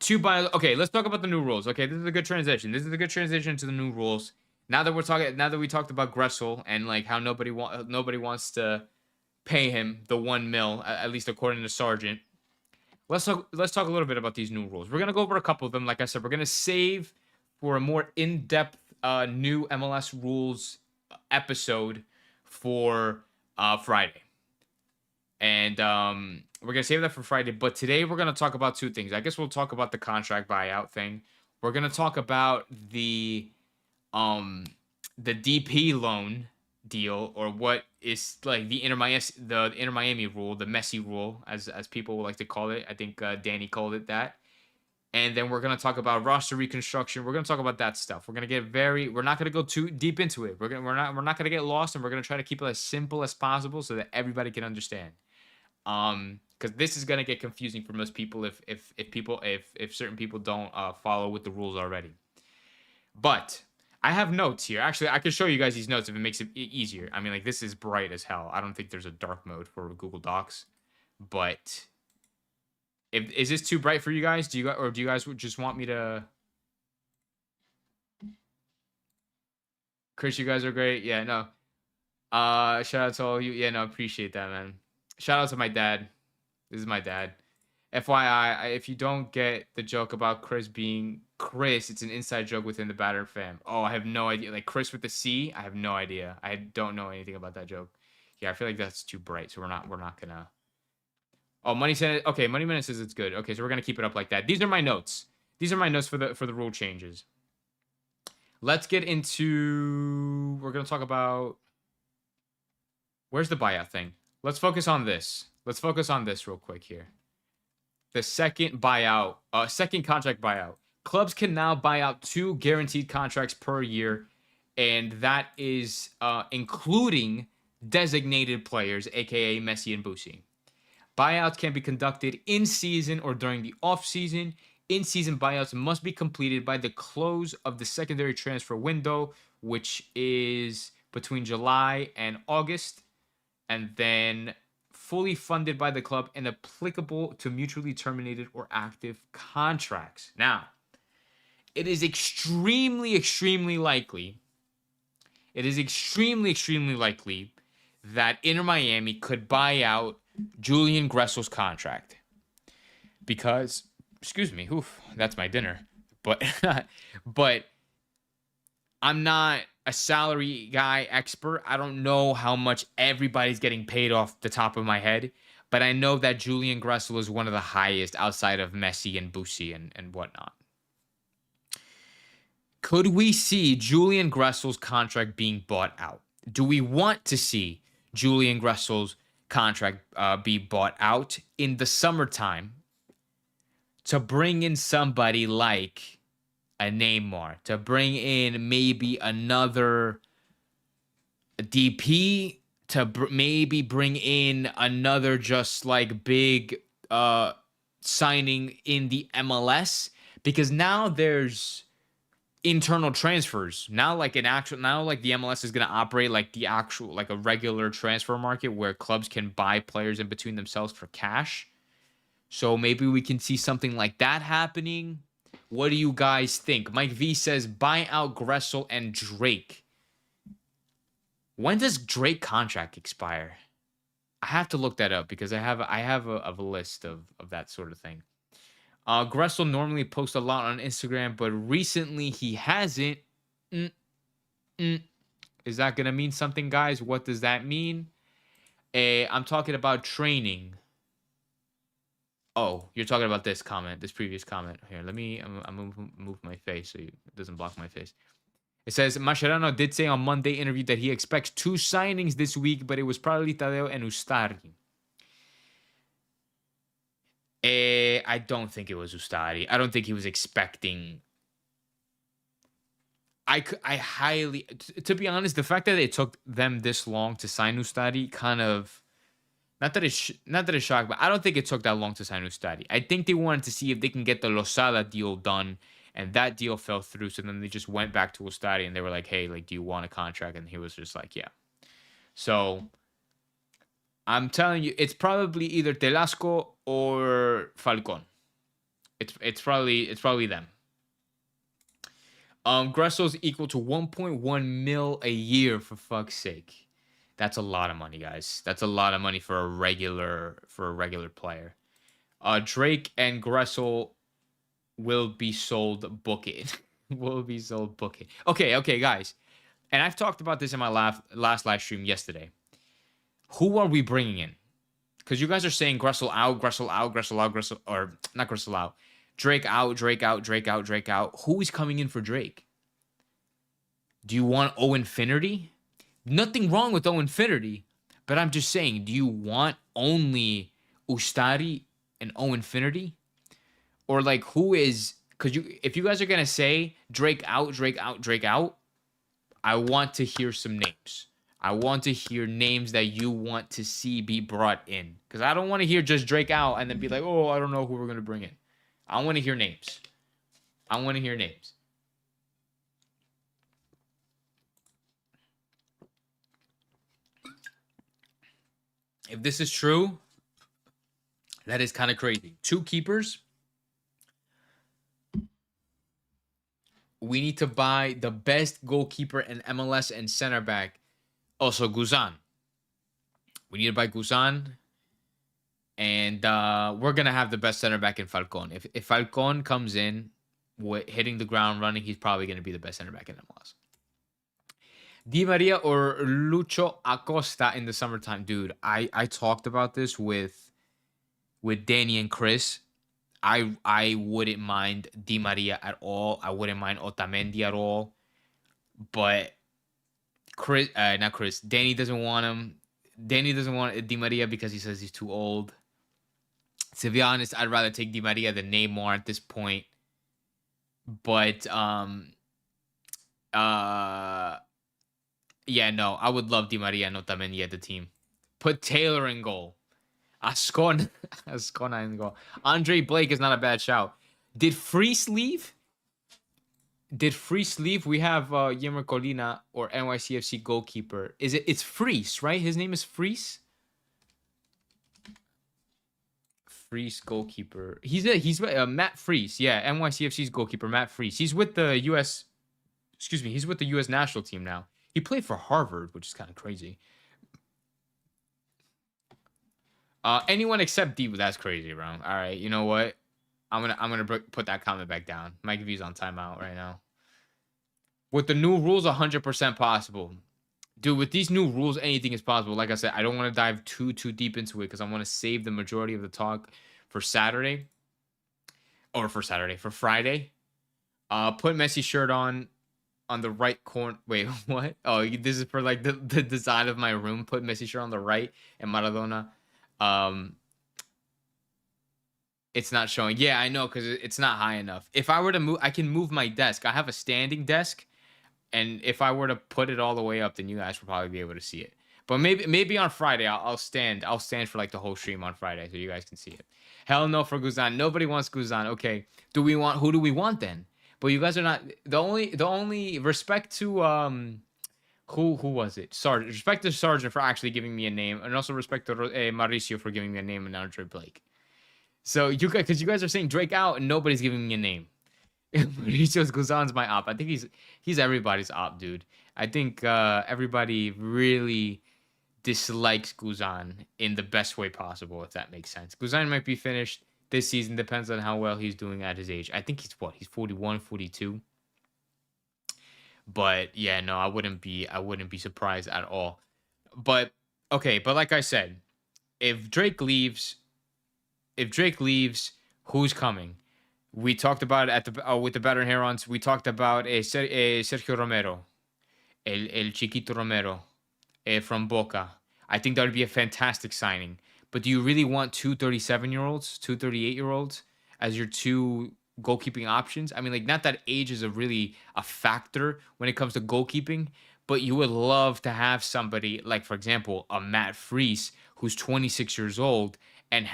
okay, let's talk about the new rules. Okay, this is a good transition. This is a good transition to the new rules. Now that we talked about Gressel and like how nobody wants to pay him the 1 mil, at least according to Sargent. Let's talk a little bit about these new rules. We're gonna go over a couple of them. Like I said, we're gonna save for a more in-depth new MLS rules episode for Friday. And we're gonna save that for Friday. But today we're gonna talk about two things. I guess we'll talk about the contract buyout thing. We're gonna talk about the DP loan deal, or what is like the Inter Miami rule, the Messi rule, as people would like to call it. I think Danny called it that. And then we're gonna talk about roster reconstruction. We're gonna talk about that stuff. We're not gonna go too deep into it. We're not gonna get lost, and we're gonna try to keep it as simple as possible so that everybody can understand. Because this is gonna get confusing for most people if certain people don't follow with the rules already. But I have notes here. Actually, I can show you guys these notes if it makes it easier. I mean, like, this is bright as hell. I don't think there's a dark mode for Google Docs, but if is this too bright for you guys? Do you guys just want me to? Chris, you guys are great. Yeah, no. Shout out to all you. Yeah, no, appreciate that, man. Shout out to my dad. This is my dad. FYI, if you don't get the joke about Chris being Chris, it's an inside joke within the Batter fam. Oh, I have no idea. Like Chris with the C, I have no idea. I don't know anything about that joke. Yeah, I feel like that's too bright, so we're not gonna. Oh, Money said okay. Money Minute says it's good. Okay, so we're gonna keep it up like that. These are my notes. These are my notes for the rule changes. Let's get into. We're gonna talk about. Where's the buyout thing? Let's focus on this. Let's focus on this real quick here. The second buyout, second contract buyout. Clubs can now buy out 2 guaranteed contracts per year, and that is including designated players, aka Messi and Bussi. Buyouts can be conducted in season or during the off season. In season buyouts must be completed by the close of the secondary transfer window, which is between July and August, and then fully funded by the club and applicable to mutually terminated or active contracts. Now, it is extremely, extremely likely. It is extremely, extremely likely that Inter Miami could buy out Julian Gressel's contract. Because, excuse me, oof, that's my dinner. But, but I'm not a salary guy expert. I don't know how much everybody's getting paid off the top of my head, but I know that Julian Gressel is one of the highest outside of Messi and Bussi and whatnot. Could we see Julian Gressel's contract being bought out? Do we want to see Julian Gressel's contract be bought out in the summertime to bring in somebody like a Neymar, to bring in maybe another DP, to maybe bring in another just like big signing in the MLS? Because now there's internal transfers. Now like the MLS is going to operate like the actual, like a regular transfer market where clubs can buy players in between themselves for cash. So maybe we can see something like that happening. What do you guys think? Mike V says buy out Gressel and Drake. When does Drake contract expire? I have to look that up because I have a list of that sort of thing. Gressel normally posts a lot on Instagram, but recently he hasn't. Is that gonna mean something, guys? What does that mean? I'm talking about training. Oh, you're talking about this comment, this previous comment. Here, let me. I'm gonna move my face so it doesn't block my face. It says Mascherano did say on Monday interview that he expects 2 signings this week, but it was probably Tadeo and Ustari. I don't think it was Ustari. I don't think he was expecting. I highly, to be honest, the fact that it took them this long to sign Ustari kind of. Not that it's shocked, but I don't think it took that long to sign Ustari. I think they wanted to see if they can get the Losada deal done, and that deal fell through. So then they just went back to Ustari and they were like, "Hey, like, do you want a contract?" And he was just like, "Yeah." So I'm telling you, it's probably either Telasco or Falcon. It's probably them. Gressel's equal to 1.1 mil a year, for fuck's sake. That's a lot of money, guys. That's a lot of money for a regular player. Drake and Gressel will be sold. Book it. Will be sold. Book it. Okay, guys. And I've talked about this in my last live stream yesterday. Who are we bringing in? Because you guys are saying Gressel out, Gressel out, Gressel out, Gressel, or not Gressel out. Drake out, Drake out, Drake out, Drake out. Who is coming in for Drake? Do you want O'Infinity? Nothing wrong with O'Infinity, but I'm just saying, do you want only Ustari and O'Infinity? Or like who is, because if you guys are gonna say Drake out, Drake out, Drake out, I want to hear some names. I want to hear names that you want to see be brought in. Because I don't want to hear just Drake out and then be like, oh, I don't know who we're gonna bring in. I want to hear names. I want to hear names. If this is true, that is kind of crazy. 2 keepers. We need to buy the best goalkeeper in MLS and center back. Also, Guzan. We need to buy Guzan. And we're going to have the best center back in Falcon. If Falcon comes in hitting the ground running, he's probably going to be the best center back in MLS. Di Maria or Lucho Acosta in the summertime. Dude, I talked about this with Danny and Chris. I wouldn't mind Di Maria at all. I wouldn't mind Otamendi at all. But not Chris. Danny doesn't want him. Danny doesn't want Di Maria because he says he's too old. To be honest, I'd rather take Di Maria than Neymar at this point. But yeah, no, I would love Di Maria and Otamendi at the team. Put Taylor in goal. Ascona in goal. Andre Blake is not a bad shout. Did Freese leave? We have Ymer Colina or NYCFC goalkeeper. It's Freese, right? His name is Freese? Freese goalkeeper. He's Matt Freese. Yeah, NYCFC's goalkeeper, Matt Freese. He's with the US he's with the US national team now. He played for Harvard, which is kind of crazy. Anyone except D, that's crazy, bro. All right, you know what? I'm gonna put that comment back down. Mike V's on timeout right now. With the new rules, 100% possible. Dude, with these new rules, anything is possible. Like I said, I don't want to dive too deep into it because I want to save the majority of the talk for Saturday. Or for Friday. Put Messi shirt on the right corner. Wait, what? Oh, this is for like the design of my room. Put Messi shirt on the right and Maradona. It's not showing. Yeah, I know because it's not high enough. If I were to move, I can move my desk. I have a standing desk. And if I were to put it all the way up, then you guys would probably be able to see it. But maybe on Friday I'll stand for like the whole stream on Friday so you guys can see it. Hell no for Guzan. Nobody wants Guzan. Okay. Who do we want then? But you guys are not the only respect to who was it? Sargent. Respect to Sargent for actually giving me a name, and also respect to Mauricio for giving me a name and Andre Blake. So you guys, because you guys are saying Drake out and nobody's giving me a name. Mauricio's Guzan's my op. I think he's everybody's op, dude. I think everybody really dislikes Guzan in the best way possible, if that makes sense. Guzan might be finished this season, depends on how well he's doing at his age. I think he's 41, 42. But yeah, no, I wouldn't be surprised at all. But okay, but like I said, if Drake leaves, who's coming? We talked about it with the Better Herons. We talked about Sergio Romero, El Chiquito Romero, from Boca. I think that would be a fantastic signing. But do you really want 37-year-olds, 38-year-olds as your 2 goalkeeping options? I mean, like, not that age is really a factor when it comes to goalkeeping, but you would love to have somebody like, for example, a Matt Freese who's 26 years old and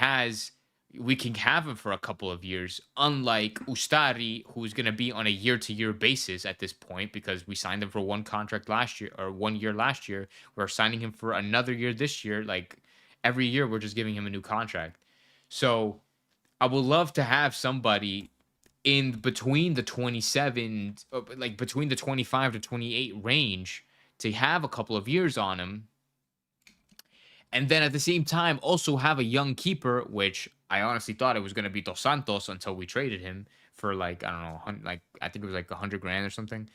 we can have him for a couple of years, unlike Ustari, who's going to be on a year-to-year basis at this point because we signed him for 1 contract last year or 1 year last year. We're signing him for another year this year. Like, every year we're just giving him a new contract. So I would love to have somebody in between the 27, like between the 25 to 28 range to have a couple of years on him. And then at the same time, also have a young keeper, which I honestly thought it was going to be Dos Santos until we traded him for like, I don't know, like I think it was like $100,000 or something.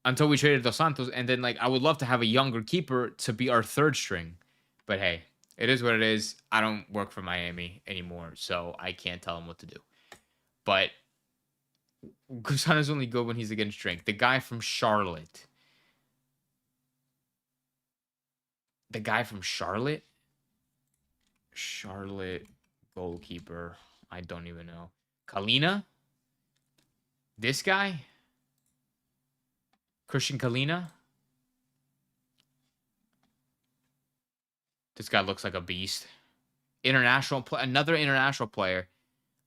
Until we traded Dos Santos, and then like I would love to have a younger keeper to be our 3rd string. But hey, it is what it is. I don't work for Miami anymore, so I can't tell him what to do. But Guzan is only good when he's against Drake. The guy from Charlotte. Charlotte goalkeeper. I don't even know. Kalina? This guy? Christian Kalina? This guy looks like a beast. Another international player.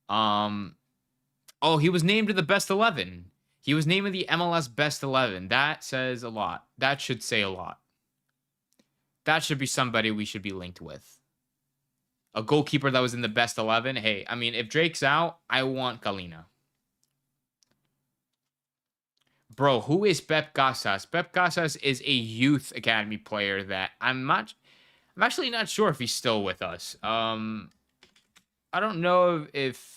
Oh, he was named to the best 11. He was named in the MLS best 11. That says a lot. That should say a lot. That should be somebody we should be linked with. A goalkeeper that was in the best 11. Hey, I mean, if Drake's out, I want Galina. Bro, who is Pep Casas? Pep Casas is a youth academy player that I'm actually not sure if he's still with us. I don't know if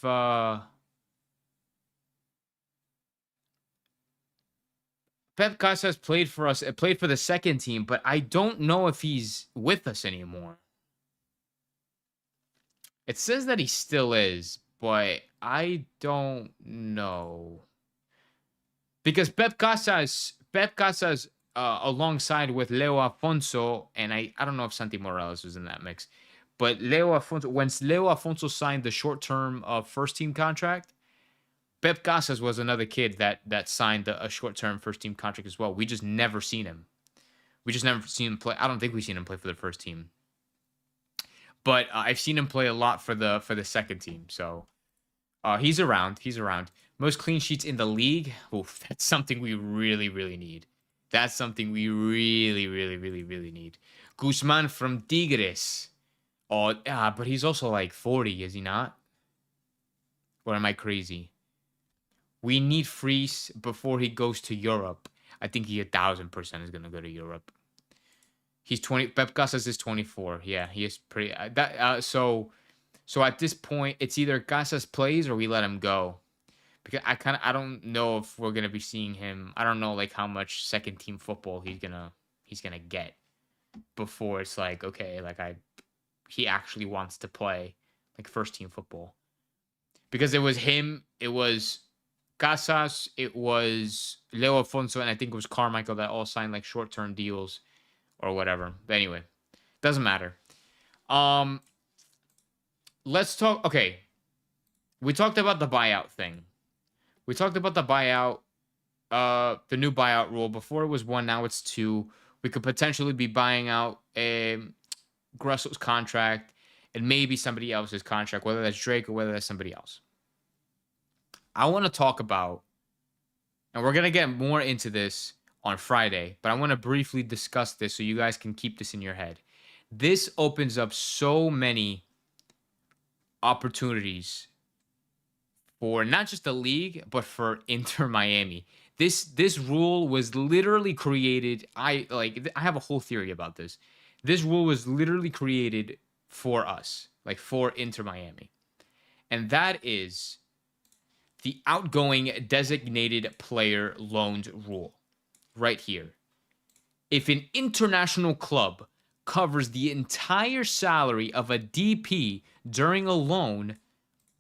Pep Casas played for us, played for the second team, but I don't know if he's with us anymore. It says that he still is, but I don't know. Because Pep Casas alongside with Leo Afonso, and I don't know if Santi Morales was in that mix, but Leo Afonso, when Leo Afonso signed the short-term first-team contract, Pep Casas was another kid that signed a short-term first-team contract as well. We just never seen him. We just never seen him play. I don't think we've seen him play for the first team, but I've seen him play a lot for the second team. So he's around. He's around. Most clean sheets in the league. Oof, that's something we really, really need. That's something we really, really, really, really need. Guzman from Tigres. Oh, yeah, but he's also like 40, is he not? Or am I crazy? We need Freeze before he goes to Europe. I think he 1,000% is gonna go to Europe. He's 20. Pep Casas is 24. Yeah, he is pretty. So at this point, it's either Casas plays or we let him go. Because I don't know if we're gonna be seeing him. I don't know like how much second team football he's gonna get before it's like, okay, like he actually wants to play like first team football. Because it was him, it was Casas, it was Leo Afonso, and I think it was Carmichael that all signed like short term deals or whatever. But anyway, doesn't matter. Let's talk. Okay, we talked about the buyout thing. We talked about the buyout, the new buyout rule. Before it was 1, now it's 2. We could potentially be buying out Grussel's contract and maybe somebody else's contract, whether that's Drake or whether that's somebody else. I want to talk about, and we're going to get more into this on Friday, but I want to briefly discuss this so you guys can keep this in your head. This opens up so many opportunities for not just the league, but for Inter Miami. This rule was literally created. I have a whole theory about this. This rule was literally created for us, like for Inter Miami. And that is the outgoing designated player loans rule. Right here. If an international club covers the entire salary of a DP during a loan,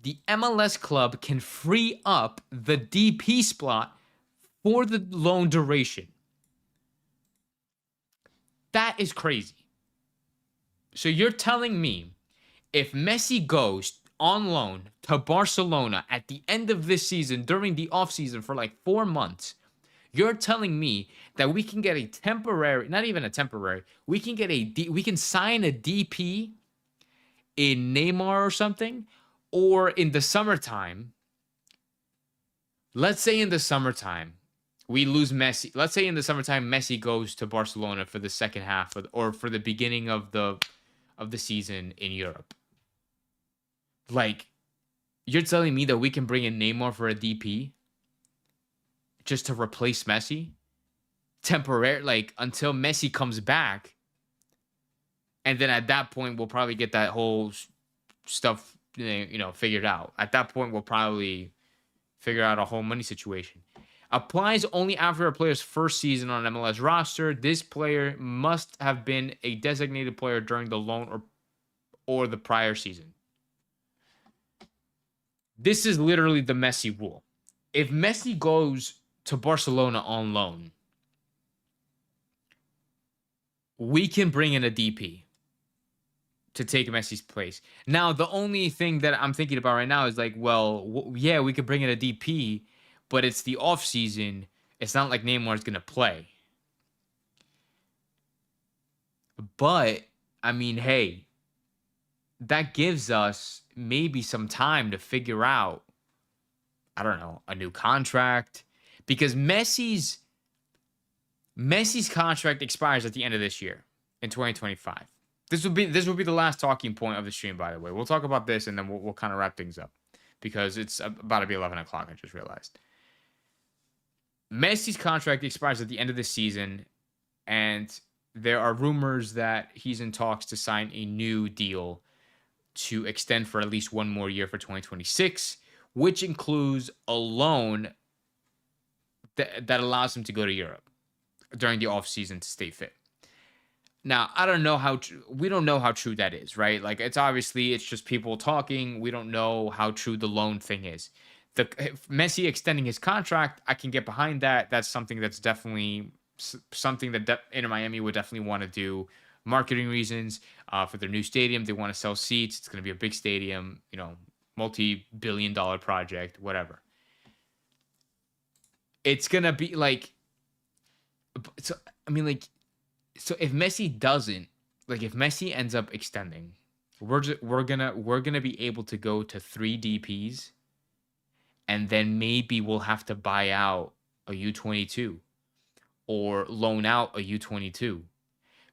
the MLS club can free up the DP spot for the loan duration. That is crazy. So you're telling me if Messi goes on loan to Barcelona at the end of this season during the offseason for like 4 months, you're telling me that we can get a temporary, not even a temporary, we can sign a DP in Neymar or something, or in the summertime. Let's say in the summertime we lose Messi. Let's say in the summertime Messi goes to Barcelona for the second half or for the beginning of the season in Europe. Like, you're telling me that we can bring in Neymar for a DP just to replace Messi? Temporary, like until Messi comes back. And then at that point, we'll probably get that whole stuff, figured out. At that point, we'll probably figure out a whole money situation. Applies only after a player's first season on an MLS roster. This player must have been a designated player during the loan or the prior season. This is literally the Messi rule. If Messi goes to Barcelona on loan, we can bring in a DP to take Messi's place. Now, the only thing that I'm thinking about right now is like, well, yeah, we could bring in a DP, but it's the off season. It's not like Neymar's going to play. But, I mean, hey, that gives us maybe some time to figure out, I don't know, a new contract. Because Messi's contract expires at the end of this year. in 2025. This will be the last talking point of the stream, by the way. We'll talk about this and then we'll kind of wrap things up because it's about to be 11 o'clock. I just realized. Messi's contract expires at the end of the season, and there are rumors that he's in talks to sign a new deal to extend for at least one more year for 2026, which includes a loan that allows him to go to Europe during the offseason to stay fit. Now, I don't know how we don't know how true that is, right? Like it's just people talking. We don't know how true the loan thing is. The Messi extending his contract, I can get behind that. That's something that's definitely something that Inter Miami would definitely want to do. Marketing reasons for their new stadium, they want to sell seats. It's going to be a big stadium, multi-billion-dollar project, whatever. It's gonna be like, so I mean, like, so if Messi doesn't, like, if Messi ends up extending, we're gonna be able to go to 3 DPs, and then maybe we'll have to buy out a U22 or loan out a U22.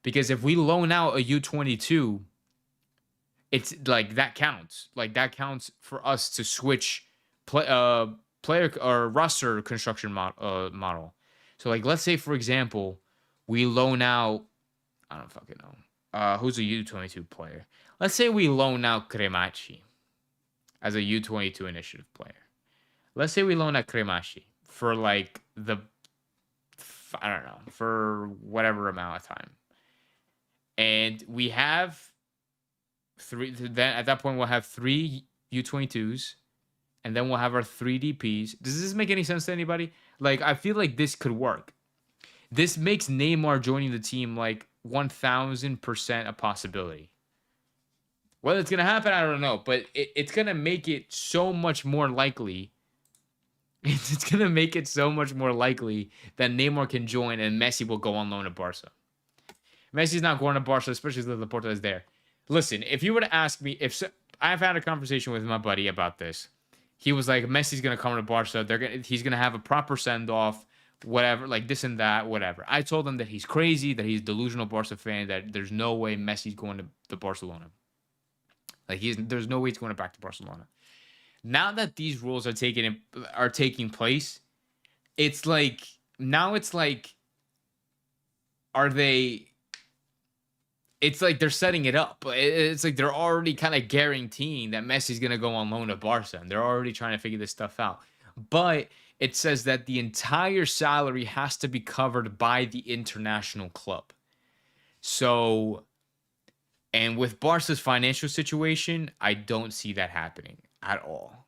Because if we loan out a U22, it's like that counts. Like that counts for us to switch player or roster construction model. So like let's say for example, we loan out, I don't fucking know. Who's a U22 player? Let's say we loan out Cremachi as a U22 initiative player. Let's say we loan out Cremachi for like I don't know, for whatever amount of time. And we have then at that point we'll have 3 U22s, and then we'll have our 3 DPs. Does this make any sense to anybody? Like, I feel like this could work. This makes Neymar joining the team like 1000% a possibility. Whether it's going to happen, I don't know. But it's going to make it so much more likely. It's going to make it so much more likely that Neymar can join and Messi will go on loan to Barca. Messi's not going to Barca, especially if Laporta is there. Listen, if you were to ask me, I've had a conversation with my buddy about this. He was like, Messi's going to come to Barca. He's going to have a proper send-off, whatever, like this and that, whatever. I told him that he's crazy, that he's a delusional Barca fan, that there's no way Messi's going to Barcelona. Like, there's no way he's going back to Barcelona. Now that these rules are taking place, it's like, are they... It's like they're setting it up. It's like they're already kind of guaranteeing that Messi's going to go on loan to Barca. And they're already trying to figure this stuff out. But it says that the entire salary has to be covered by the international club. So, and with Barca's financial situation, I don't see that happening at all.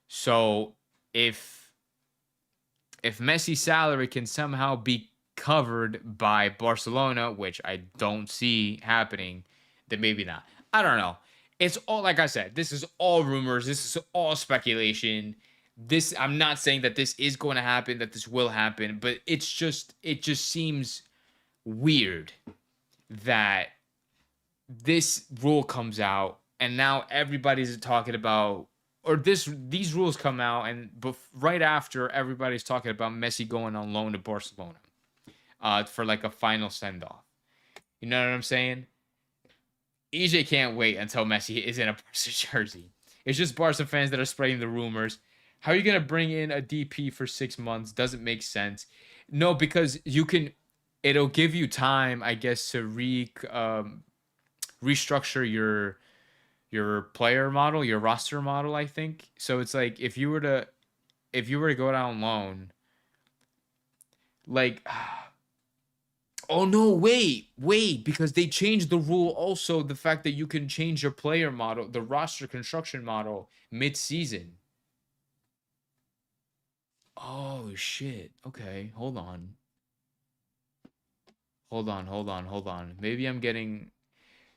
So, if Messi's salary can somehow be covered by Barcelona, which I don't see happening, then maybe not. I don't know. It's all, like I said, this is all rumors. This is all speculation. I'm not saying that this is going to happen, that this will happen, but it just seems weird that this rule comes out and now everybody's talking about, or these rules come out and right after everybody's talking about Messi going on loan to Barcelona. For like a final send-off. You know what I'm saying? EJ can't wait until Messi is in a Barca jersey. It's just Barca fans that are spreading the rumors. How are you going to bring in a DP for 6 months? Doesn't make sense. No, because it'll give you time, I guess, to restructure your player model, your roster model, I think. So it's like if you were to go down loan, like... Oh, no, wait, because they changed the rule also, the fact that you can change your player model, the roster construction model, mid-season. Oh, shit. Okay, hold on. Maybe I'm getting...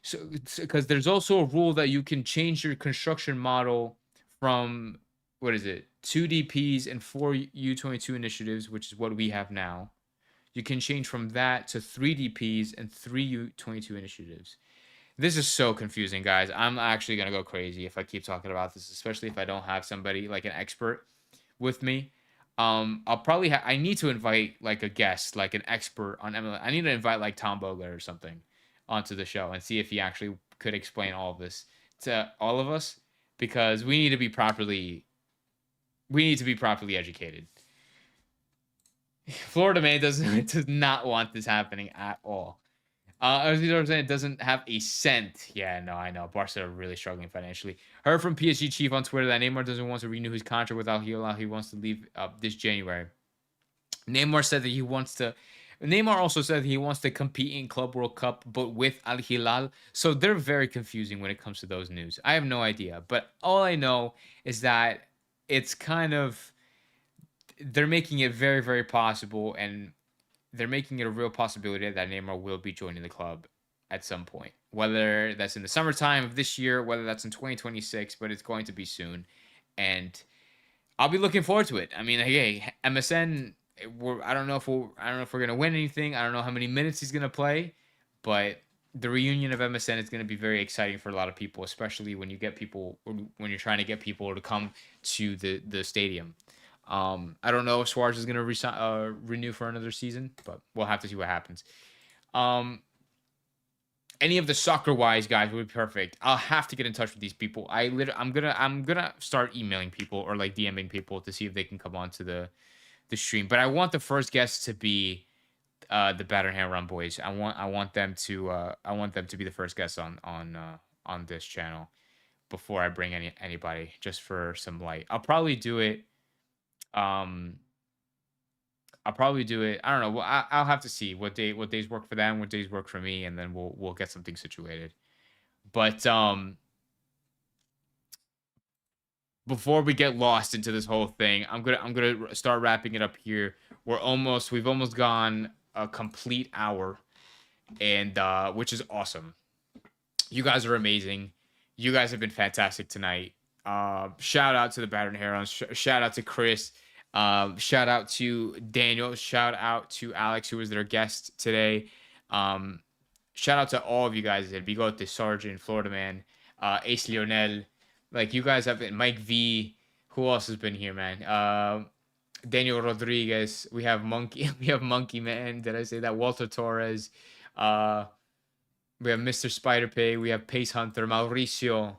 So, because there's also a rule that you can change your construction model from, 2 DPs and 4 U22 initiatives, which is what we have now. You can change from that to 3 DPs and 3 U22 initiatives. This is so confusing, guys. I'm actually going to go crazy if I keep talking about this, especially if I don't have somebody like an expert with me. I'll probably I need to invite like a guest, like an expert on MLS. I need to invite like Tom Bogler or something onto the show and see if he actually could explain all of this to all of us, because we need to be properly educated. Florida man does not want this happening at all. As you know what I'm saying, it doesn't have a cent. Yeah, no, I know. Barca are really struggling financially. Heard from PSG chief on Twitter that Neymar doesn't want to renew his contract with Al Hilal. He wants to leave this January. Neymar said that he wants to. Neymar also said he wants to compete in Club World Cup, but with Al Hilal. So they're very confusing when it comes to those news. I have no idea, but all I know is that it's kind of they're making it very, very possible, and they're making it a real possibility that Neymar will be joining the club at some point. Whether that's in the summertime of this year, whether that's in 2026, but it's going to be soon. And I'll be looking forward to it. I mean, hey, MSN. I don't know if we're gonna win anything. I don't know how many minutes he's gonna play, but the reunion of MSN is gonna be very exciting for a lot of people, especially when when you're trying to get people to come to the stadium. I don't know if Suarez is gonna renew for another season, but we'll have to see what happens. Um, any of the soccer wise guys would be perfect. I'll have to get in touch with these people. I'm gonna start emailing people or like DMing people to see if they can come on to the stream. But I want the first guest to be the Batter Hand Run Boys. I want them to be the first guests on this channel before I bring anybody, just for some light. Um I'll probably do it. I don't know. Well, I'll have to see what days work for them, what days work for me, and then we'll get something situated. But before we get lost into this whole thing, I'm gonna start wrapping it up here. We've almost gone a complete hour, and which is awesome. You guys are amazing. You guys have been fantastic tonight. Shout out to the Battered Herons. Shout out to Chris. Shout out to Daniel. Shout out to Alex, who was their guest today. Um, Shout out to all of you guys. Bigote, Sergeant, Florida Man, Ace Lionel. Like, you guys have been. Mike V. Who else has been here, man? Daniel Rodriguez. We have Monkey. We have Monkey Man. Did I say that? Walter Torres. Uh, we have Mr. Spider Pig. We have Pace Hunter. Mauricio.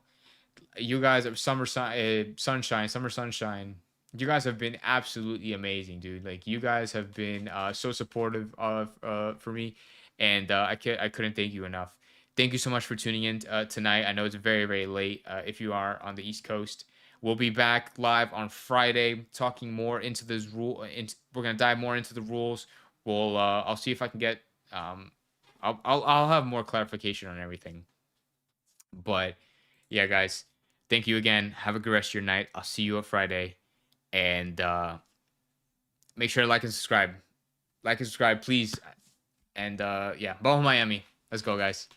You guys are Sunshine. Summer Sunshine. You guys have been absolutely amazing, dude. Like, you guys have been so supportive of for me, and I couldn't thank you enough. Thank you so much for tuning in tonight. I know it's very, very late if you are on the East Coast. We'll be back live on Friday, talking more into this rule. We're gonna dive more into the rules. I'll see if I can get I'll have more clarification on everything. But yeah, guys, thank you again. Have a good rest of your night. I'll see you on Friday, and make sure to like and subscribe. Like and subscribe, please. And yeah, Ball Miami. Let's go, guys.